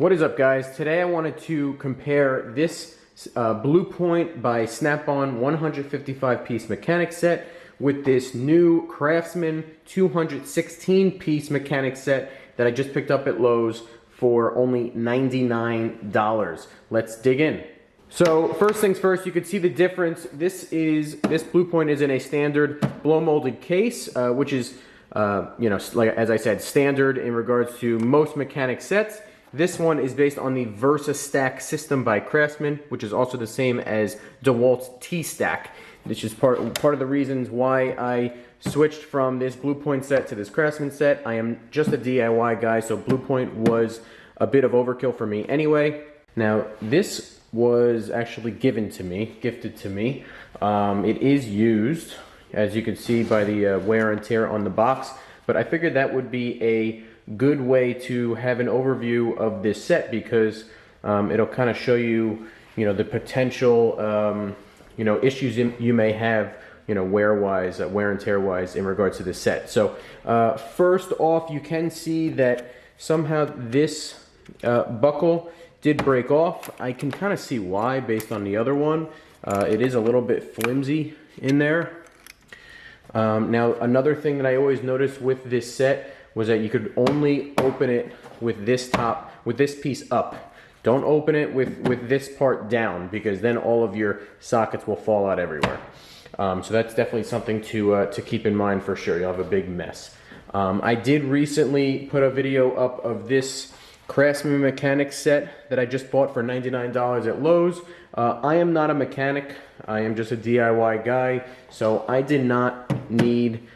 What is up, guys? Today I wanted to compare this Blue Point by Snap-on 155-piece mechanic set with this new Craftsman 216-piece mechanic set that I just picked up at Lowe's for only $99. Let's dig in. So first things first, you can see the difference. This Blue Point is in a standard blow molded case, which is like as I said, standard in regards to most mechanic sets. This one is based on the Versastack system by Craftsman, which is also the same as DeWalt's T-Stack. This is part of the reasons why I switched from this Blue Point set to this Craftsman set. I am just a DIY guy, so Blue Point was a bit of overkill for me anyway. Now, this was actually gifted to me. It is used, as you can see by the wear and tear on the box, but I figured that would be a good way to have an overview of this set because it'll kind of show you, the potential, issues you may have, wear and tear wise in regards to this set. So first off, you can see that somehow this buckle did break off. I can kind of see why based on the other one. It is a little bit flimsy in there. Now, another thing that I always noticed with this set was that you could only open it with this piece up. Don't open it with this part down, because then all of your sockets will fall out everywhere. So that's definitely something to keep in mind for sure. You'll have a big mess. I did recently put a video up of this Craftsman mechanic set that I just bought for $99 at Lowe's. I am not a mechanic. I am just a DIY guy, so I did not need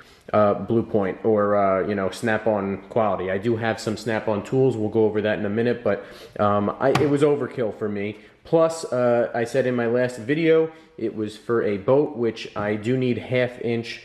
Blue Point or Snap-on quality. I do have some Snap-on tools. We'll go over that in a minute, but it was overkill for me. Plus, I said in my last video, it was for a boat, which I do need half-inch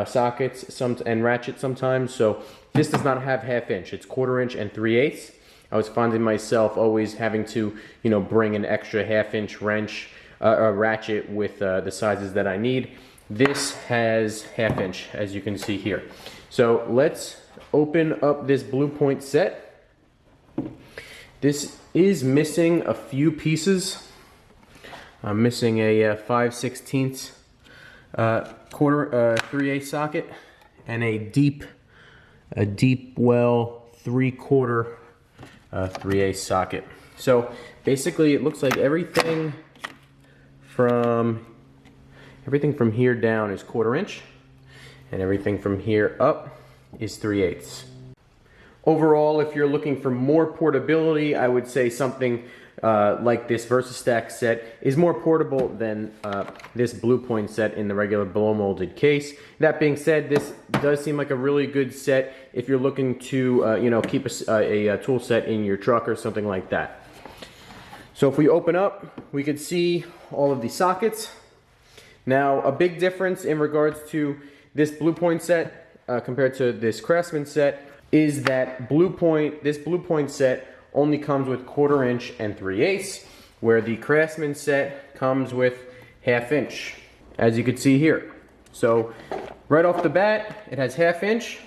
sockets and ratchets sometimes. So this does not have half-inch. It's 1/4 inch and 3/8. I was finding myself always having to, bring an extra half-inch wrench or ratchet with the sizes that I need. This has half-inch, as you can see here. So let's open up this Blue Point set. This is missing a few pieces. I'm missing a 5/16 3/8 socket and a deep well 3/4 3/8 socket. So basically, it looks like everything from here down is 1/4 inch, and everything from here up is 3/8. Overall, if you're looking for more portability, I would say something like this Versastack set is more portable than this Blue Point set in the regular blow molded case. That being said, this does seem like a really good set if you're looking to keep a tool set in your truck or something like that. So if we open up, we can see all of the sockets. Now, a big difference in regards to this Blue Point set compared to this Craftsman set is that this Blue Point set only comes with 1/4 inch and 3/8, where the Craftsman set comes with half-inch, as you can see here. So right off the bat, it has half-inch.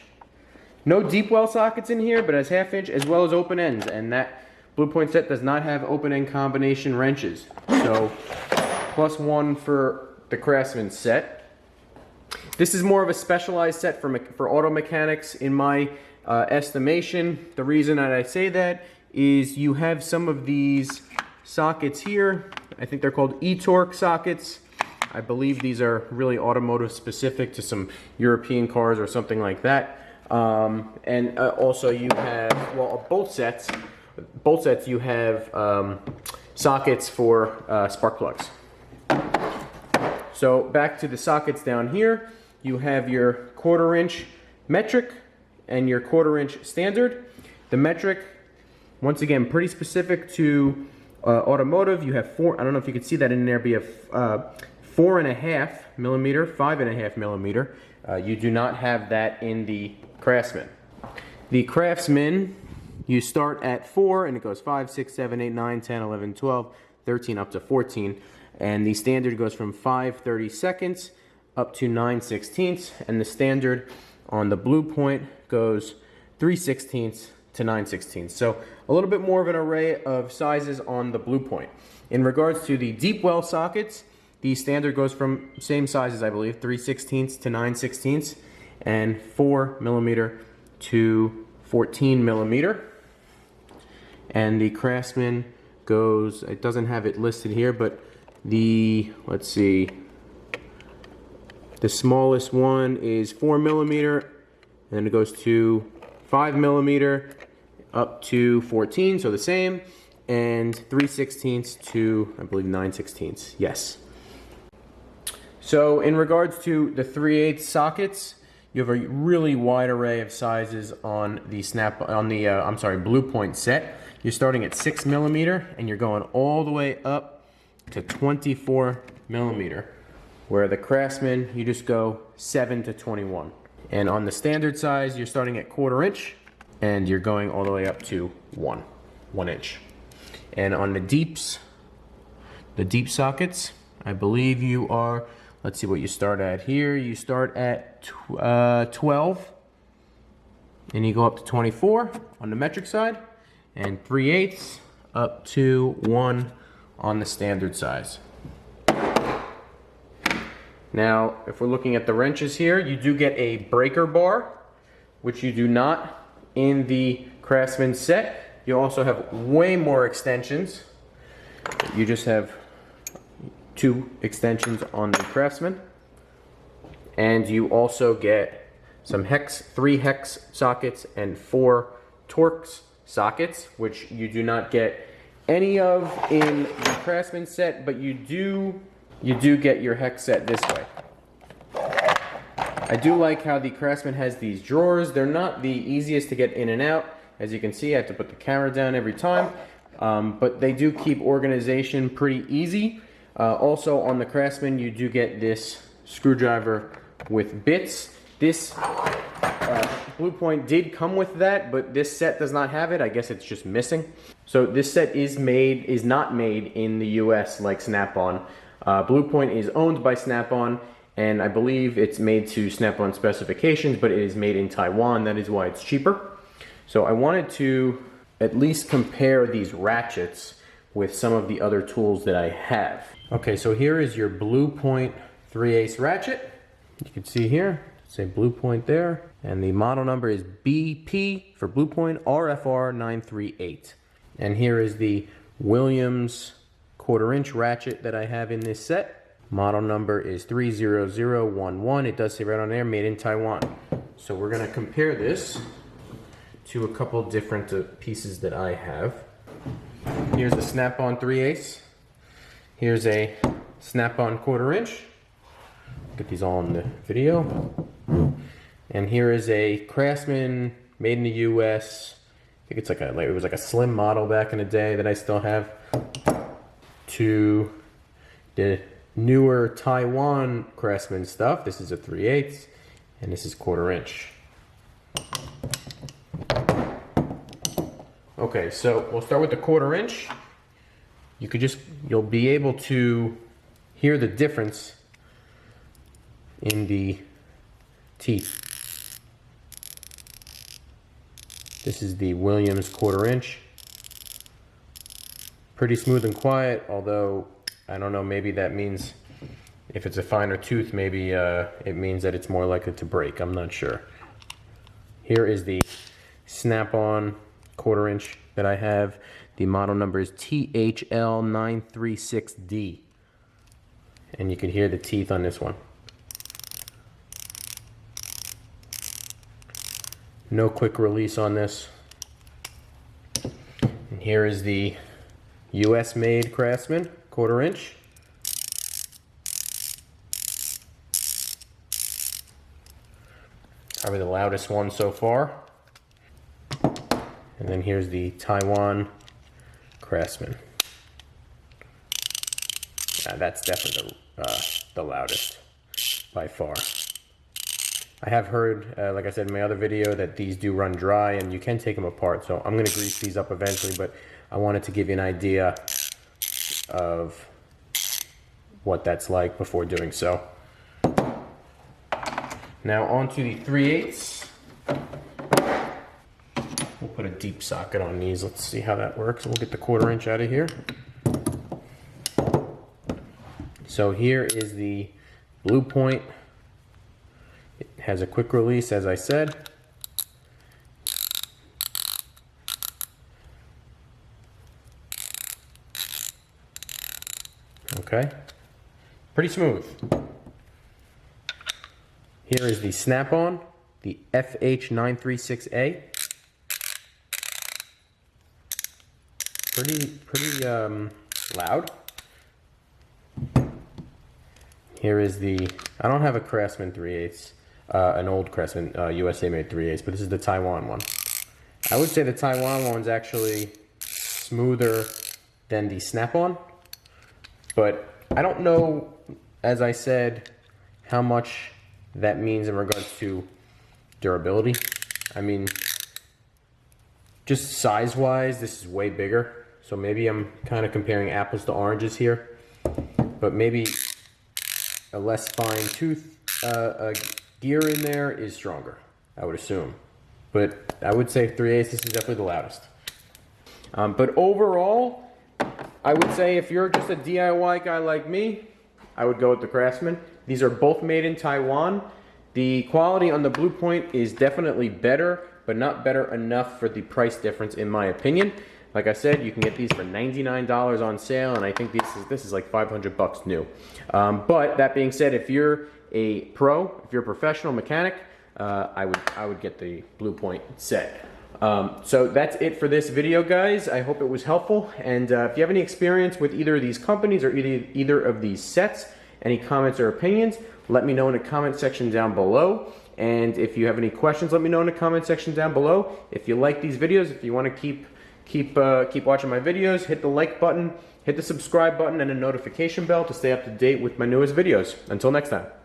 No deep well sockets in here, but it has half-inch as well as open ends, and that Blue Point set does not have open-end combination wrenches. So +1 for the Craftsman set. This is more of a specialized set for auto mechanics in my estimation. The reason that I say that is you have some of these sockets here. I think they're called e-torque sockets. I believe these are really automotive specific to some European cars or something like that. And also you have, well, both sets you have sockets for spark plugs. So back to the sockets down here, you have your 1/4 inch metric and your 1/4 inch standard. The metric, once again, pretty specific to automotive. You have I don't know if you can see that in there, but you have 4.5 millimeter, 5.5 millimeter. You do not have that in the Craftsman. The Craftsman, you start at 4 and it goes 5, 6, 7, 8, 9, 10, 11, 12, 13 up to 14. And the standard goes from 5/32 up to 9/16, and the standard on the Blue Point goes 3/16 to 9/16. So a little bit more of an array of sizes on the Blue Point. In regards to the deep well sockets, the standard goes from same sizes, I believe, 3/16 to 9/16, and 4mm to 14mm. And the Craftsman goes, it doesn't have it listed here, but let's see, the smallest one is 4mm, and then it goes to 5mm up to 14, so the same, and 3/16 to, I believe, 9/16. Yes. So in regards to the 3/8 sockets, you have a really wide array of sizes on the Blue Point set. You're starting at 6mm and you're going all the way up to 24mm. Where the Craftsman, you just go 7 to 21. And on the standard size, you're starting at 1/4 inch and you're going all the way up to 1 inch. And on the deep sockets, I believe you are, let's see what you start at here. You start at 12 and you go up to 24 on the metric side, and 3/8 up to 1 on the standard size. Now, if we're looking at the wrenches here, you do get a breaker bar, which you do not in the Craftsman set. You also have way more extensions. You just have 2 extensions on the Craftsman. And you also get some 3 hex sockets and 4 Torx sockets, which you do not get any of in the Craftsman set, but you do get your hex set this way. I do like how the Craftsman has these drawers. They're not the easiest to get in and out. As you can see, I have to put the camera down every time, but they do keep organization pretty easy. Also on the Craftsman, you do get this screwdriver with bits. This Blue Point did come with that, but this set does not have it. I guess it's just missing. So this set is not made in the US like Snap-on. Blue Point is owned by Snap-on, and I believe it's made to Snap-on specifications, but it is made in Taiwan. That is why it's cheaper. So I wanted to at least compare these ratchets with some of the other tools that I have. Okay, so here is your Blue Point 3/8 ratchet. You can see here, say Blue Point there, and the model number is BP for Blue Point RFR 938. And here is the Williams 1/4 inch ratchet that I have in this set. Model number is 30011. It does say right on there, made in Taiwan. So we're gonna compare this to a couple different pieces that I have. Here's a Snap-on 3/8. Here's a Snap-on 1/4 inch. Get these all in the video. And here is a Craftsman made in the US. I think it's it was like a slim model back in the day that I still have. To the newer Taiwan Craftsman stuff. This is a 3/8 and this is 1/4 inch. Okay, so we'll start with the 1/4 inch. You'll be able to hear the difference in the teeth. This is the Williams 1/4 inch. Pretty smooth and quiet, although I don't know, maybe that means if it's a finer tooth, maybe it means that it's more likely to break. I'm not sure. Here is the Snap-on 1/4 inch that I have. The model number is THL936D. And you can hear the teeth on this one. No quick release on this. And here is the US made Craftsman 1/4 inch. Probably the loudest one so far. And then here's the Taiwan Craftsman. That's definitely the loudest by far. I have heard, like I said in my other video, that these do run dry and you can take them apart. So I'm going to grease these up eventually, but I wanted to give you an idea of what that's like before doing so. Now on to the 3/8. we'll put a deep socket on these. Let's see how that works. We'll get the 1/4 inch out of here. So here is the Blue Point. It has a quick release, as I said. Okay, pretty smooth. Here is the snap-on, the FH936A. Pretty loud. Here is the, I don't have a Craftsman 3/8, an old Craftsman USA made 3/8, but this is the Taiwan one. I would say the Taiwan one's actually smoother than the snap-on, but I don't know, as I said, how much that means in regards to durability. I mean, just size-wise, this is way bigger, so maybe I'm kind of comparing apples to oranges here, but maybe a less fine tooth gear in there is stronger, I would assume. But I would say 3/8, this is definitely the loudest. But overall, I would say if you're just a DIY guy like me, I would go with the Craftsman. These are both made in Taiwan. The quality on the Blue Point is definitely better, but not better enough for the price difference in my opinion. Like I said, you can get these for $99 on sale, and I think this is like 500 bucks new. But that being said, if you're a pro, if you're a professional mechanic, I would get the Blue Point set. So that's it for this video, guys. I hope it was helpful, and if you have any experience with either of these companies or either of these sets, any comments or opinions, let me know in the comment section down below. And if you have any questions, let me know in the comment section down below. If you like these videos, if you want to keep watching my videos, hit the like button, hit the subscribe button, and a notification bell to stay up to date with my newest videos. Until next time.